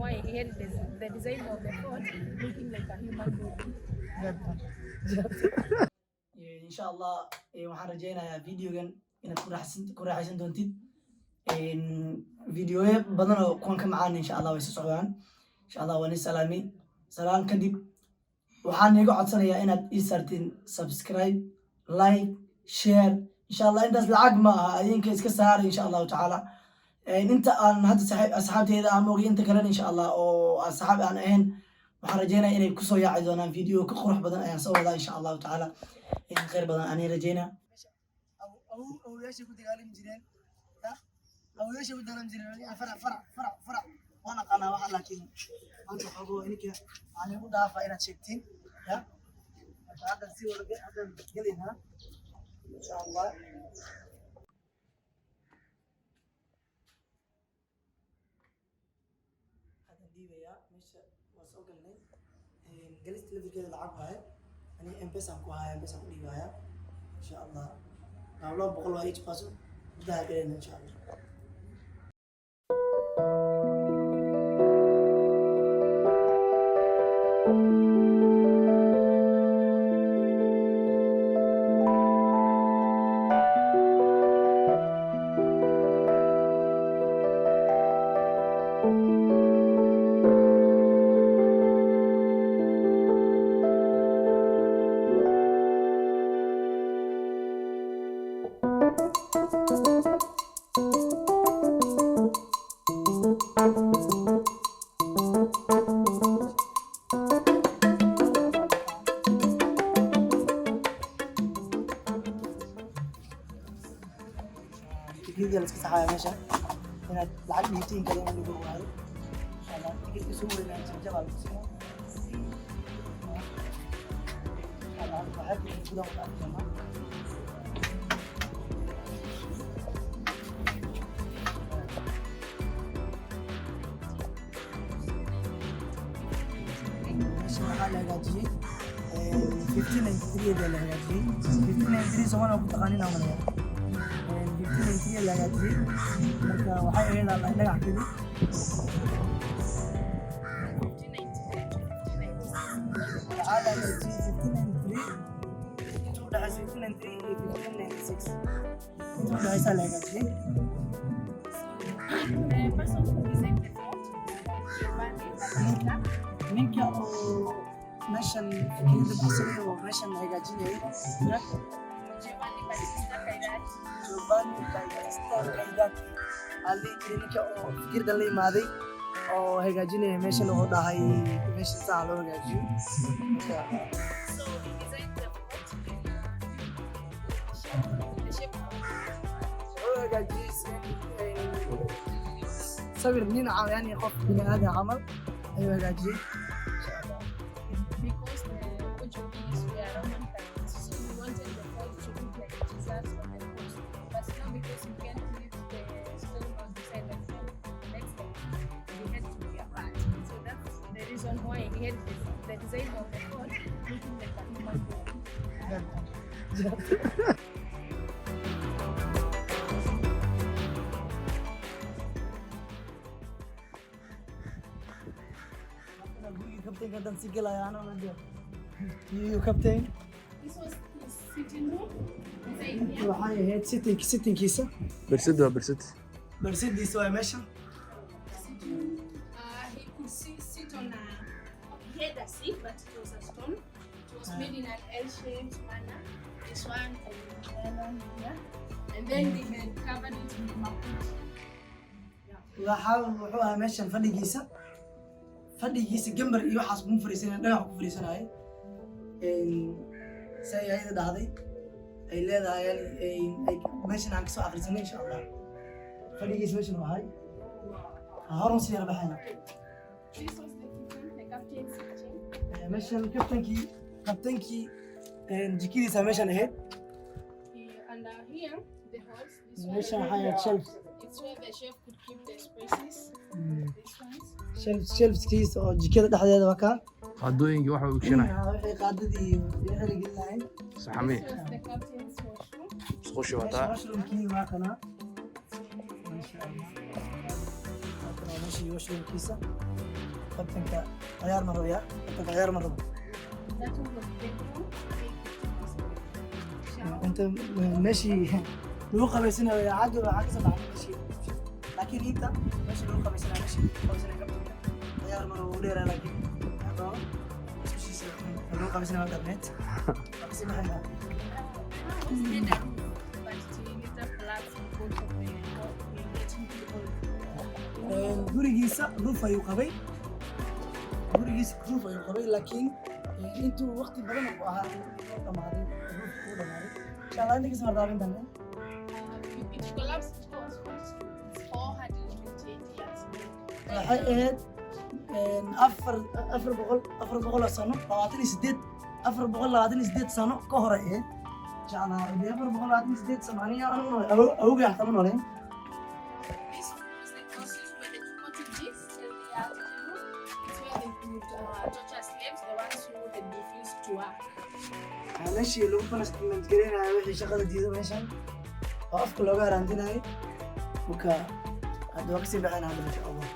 why he had the design of the fort looking like a human body. إن شاء الله waxaan rajeynayaa videogan inaad ku raaxaysan doontid فيديوهي بدنا كون كم عاني إن شاء الله ويسوعان إن شاء الله ونسلامي سلام كدب وحنا نقعد سنة يا إناد إيسرتين سبسكرايب لايك شير إن شاء الله أنت العقمة يمكن كسر إن شاء الله تعالى أنت أن هذا أصحابي هذا أموري أنت كلام إن شاء الله أو أصحاب أنا هن وحرجينا إن كسو يعيدونا فيديو كخروح بدنا يعني سوى هذا إن شاء الله تعالى إن خير بدنا أنا رجينا أو ليش كنت قال مجرين أو ليش بدنا مجرين فرع وأنا قناة واحد لكن أنت حضور إنك أنا مدافع إلى تشكتين ها هذا الزيور هذا قلنا إن شاء الله هذا ديبيا مش وصلنا جلست لذي كذا العقبة أنا إمبس أمكو هاي إمبس أمكو ديبيا إن شاء الله نعمله بقول وايد باسو ده كذا إن شاء الله فيديو لسه صحيح ماشي هنا العقل يتين كده اللي جوه هاي ان شاء الله تيجي تسوي لنا جبل بسمه الله بحب كده وتعالى ماشي على جاجي 1593 ده اللي جاجي 1593 سواء كنت قانينا ولا هي اللي جاتي marka waxay ahayd la dhagax kidi على جاتي 1593 تو ده 1593 1596 تو ده هيسا لا جاتي The person who designed the fort, Giovanni Battista, ninka oo meeshan fikrada basriga oo meeshan hagaajinayay Giovanni Battista Cairati. Giovanni Battista Cairati ali ninka oo fikrada la imaaday oo hagaajinaya meeshan oo dhahay meesha saa loo hagaajiyo So he designed the fort, the shape oo hagaajiyay sawir nin yani qof bini aadam camal ayuu hagaajiyay because the Portuguese were Roman Catholics, so we wanted the fort to look like Jesus on the coast. But now because we can't leave the stone on the side of the next day, we had to be apart. So that's the reason why he had the design of the fort looking like a human body. Captain kadang sigil ay ano na diyan. You captain. This was his sitting room. Inside here. Waxay ahayd sittingkiisa. برسد وبرسد Barsidiisa waa meesha. He could sit on a. He had a seat, but it was a stone. It was made in an L-shaped manner. This one and one here, and then they had covered it with maputi. Wuxuu ahaa meeshan fadhigiisa gambar iyo waxaas ku fariisanay dhagax ku fariisanay say ayada dhahday ay leedahay ay meeshan aan ka soo akhrisanay insha Allah fadhigiisa meeshan wahay harun si yar baxayna This was the captain sitting. meeshan kabtankii jikidiisa meeshan ahayd And here, the holes. This one. meeshan waxaa yahay shelves It's where the chef could keep the spices. These ones. shelfskiisa oo jikada dhexdeeda waa kaa qaadooyinkii waxa uu igshanay waxay qaadadii iyo xirigelin lahayd saxamee This was the captain's washroom. isqoshi wataa washroomkii waa kana masha Allah meeshii washroomkiisa كابتنك عيار مرة يا كابتنك عيار مرة That one was bedroom. Shower. انت ماشي لوقا بس انا عاد عكس بعض ماشي لكن انت ماشي لوقا بس انا ماشي بس انا كابتنك عيار مرة وليرة لكن هذا مش لوقا بس انا ما قدمت بس ما حنا It's made a roof, but it needs a flat both of them. We're getting people. gurigiisa roof ayuu qabay laakiin intuu waqti badan u ahaa inuu dhamaaday roof uu dhamaaday insha Allah inta kasoo hordaarin dambe It collapsed. It was 428 years. waxay ahayd afar boqol oo sano 428 sano ka hor ay ahayd insha Allah 428 sano aniga awgeey xataa ma nooleen This was the process where the Portuguese and the Algerians, it's where they would torture slaves, the ones who had refused to work. meeshii lagu punishment gareynayo wixii shaqada diido meeshan oo afka looga haraantinayo marka hadda waa kasii baxaynaa hadda insha Allah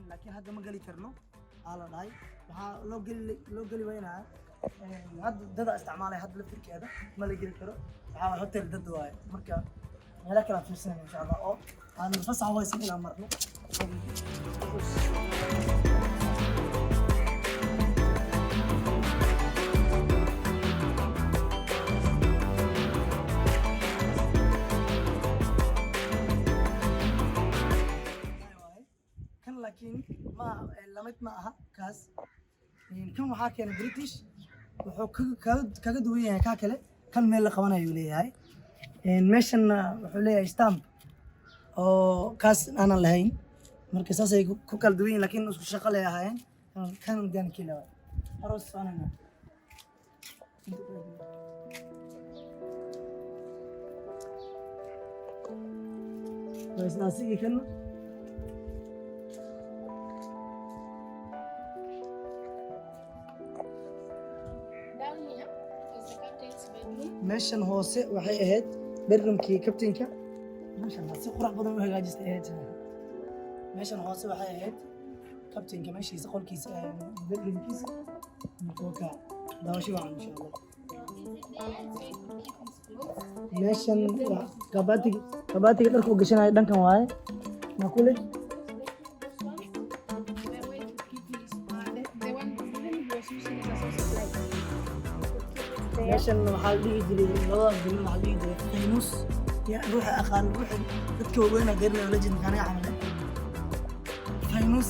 laakiin hadda ma geli karno aa la dhahay waxaa loo geli weynaa hadda dada isticmaalay hadda laftirkeeda ma la geli karo waxaa waa hotel dad waaye marka meelo kala fiirsanayna insha Allah oo aan fasax waysan inaan marno laakiin ma lamid ma aha kaas kan waxaa keenay British wuxuu kaga duwan yahay ka kale kan meel la qabanayo leeyahay meeshan wuxuu leeyahay stamp oo kaas aanan lahayn marka saasay ku kala duwan yihiin laakiin isku shaqo leeyahaayeen kan gaan kila aroos aanana bas naasigi kan Down here was the captain's bedroom. meeshan hoose waxay ahayd bedroomkii captainka meeshan si qurux badan u hagaajistay ahayd meeshan hoose waxay ahayd captainka meeshiisa qolkiisa bedroomkiisa marka daawasho waan insha Allah meeshan kabaatiga dharka u gashanayo dhankan waaye ma kule meeshan waxaa la dhihi jiray labada bilin waxaa la dhihi jiray faynuus ya ruuxa aqaan ruuxa dadka waaweyn aa garanayo legend kaanaga camal faynuus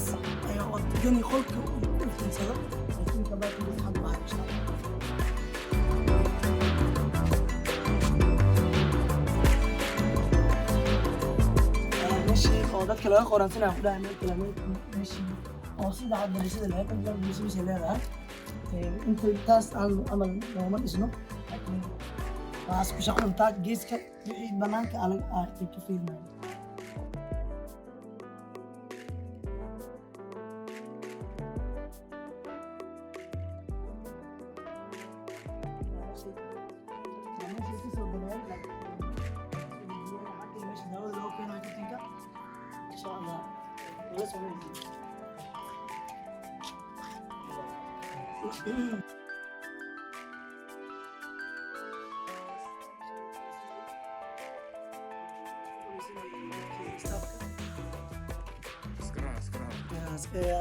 ayaa oo gani qolka u fiirsado laakiin kabaatiga saxad baa insha Allah meeshii oo dadka laga qoransanayo ku dhahay meel kale meeshii oo sida hadda bulshada laga qeybgalay bulshada leedahay inta taas aan amal nooma dhisno laakiin waa isku shaqo intaa geeska wixii banaanka ay ka fiirnayo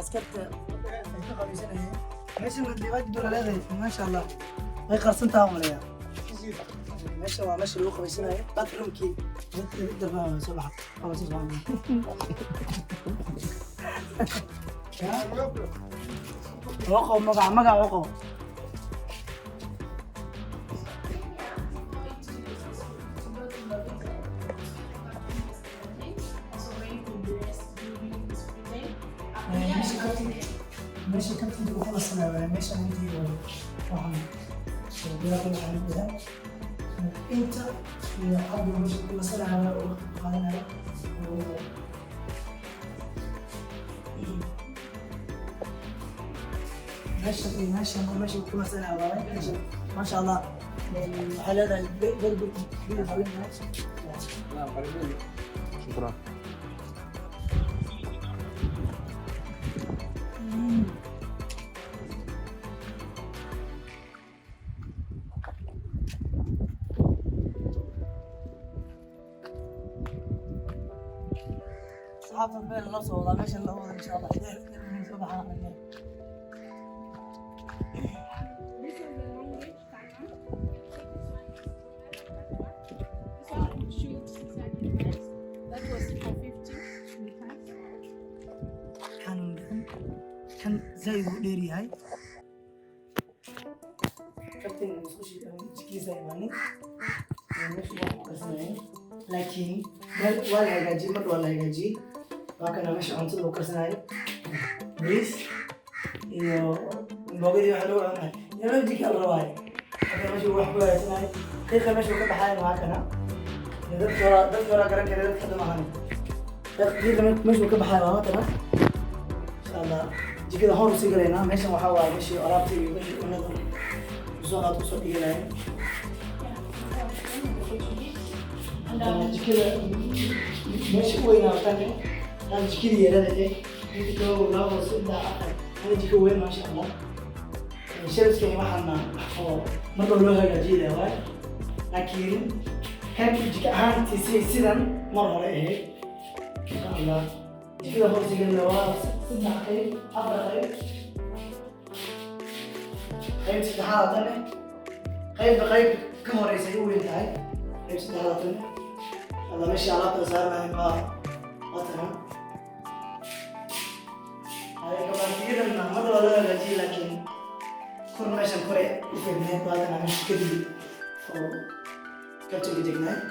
askarta ay ka qabaysanayeen meeshan diiwaanka dowla leedahay maasha Allah way qarsan tahay walaaya meesha waa meesha lagu qabaysanayo bathroomkii darbaa soo baxa oo soo baxa waqo magac waqo ماشي كنت تقول خلاص انا ماشي عندي طبعا بياخذ على انت قبل مش كل سنه على قاعدين ماشي كل سنة ما شاء الله حلال البربر كبير حوالينا. شكرا. أصحاب البيت الله صوّلا ماشي الله إن شاء الله سبحان الله. This is the long range camera. This one shoots 600 meters. That was for 50 meters. كان زايد وديري هاي كابتن مسوشي جكي زي ماني مش بسمعين لكن ولا يجي مر ولا يجي وكان ماشي عن طول كسناي بيس يو بوغي حلو انا يلا ديك الرواي كان ماشي واحد كسناي كيف ماشي كده حاجه معاك انا دكتور قرن كده خدمه معانا تقريبا ماشي كده حاجه معانا إن شاء الله جكده هون سيجرينا ماشي وحاول ماشي أرابتي ماشي ونظر زونات وصل إلى جكده ماشي وين أكان كان جكده يلا ده جكده لا بس ده أنا جكده وين ما شاء الله شرس كي ما حنا أو ما تقولوا هذا جيل هواي لكن كان جكده هان تسيرن مرة إيه إن شاء الله جكده هون سيجرينا واس سنة خير أبرا خير خير استحالة تاني خير كهوري سيئو ينتهي خير استحالة تاني الله ماشي على تسارنا هنبا وطنا هاي كمان كثير من أحمد ولا لجي لكن كل ماشي كوري وفيدني بعدنا مش كذي أو كتير جدنا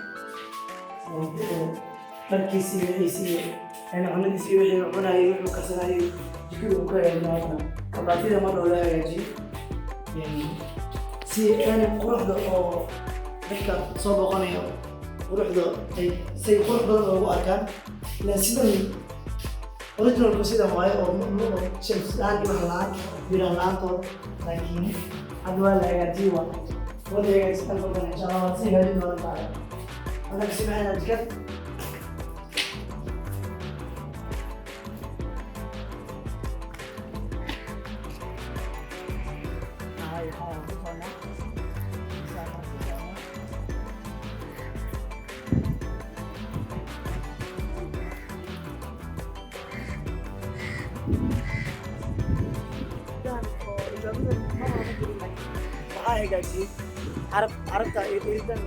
مركزي يسي أنا عملي سوي أنا يروح كسرنا يجيبوا كوي معنا كباتي ما ولا يجي يعني سي أنا قرح ده أو هيك صوب غني قرح ده أي سي قرح ده هو أكان لا سيدني أوريجينال كوسيدا ماي أو شمس الآن بحلان بيرلان تو لكن هذا لا يجي ولا يجي سبب إن شاء الله سي هذي دولة بعد أنا بسمع أنا ذكرت gaji Arab tak iritan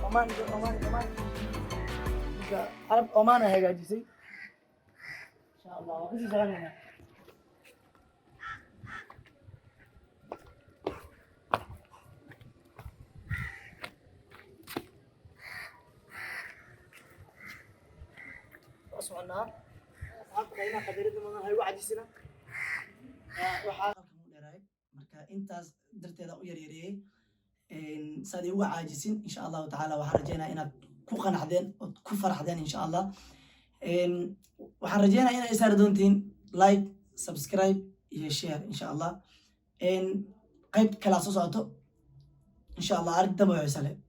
Oman Arab Oman है गाजी से इंशाल्लाह किसी जगह नहीं है أصلاً أصحاب كائنات قدرت من هاي واحد يصير وحاط مدراي مركا أنت درت هذا ويريري إن صدي وعاجزين إن شاء الله تعالى وحرجينا إن كوخنا حدين كفر حدين إن شاء الله إن وحرجينا إن يسار دونتين لايك سبسكرايب يشير إن شاء الله إن قيد كلا صوته إن شاء الله أرد تبعه سلام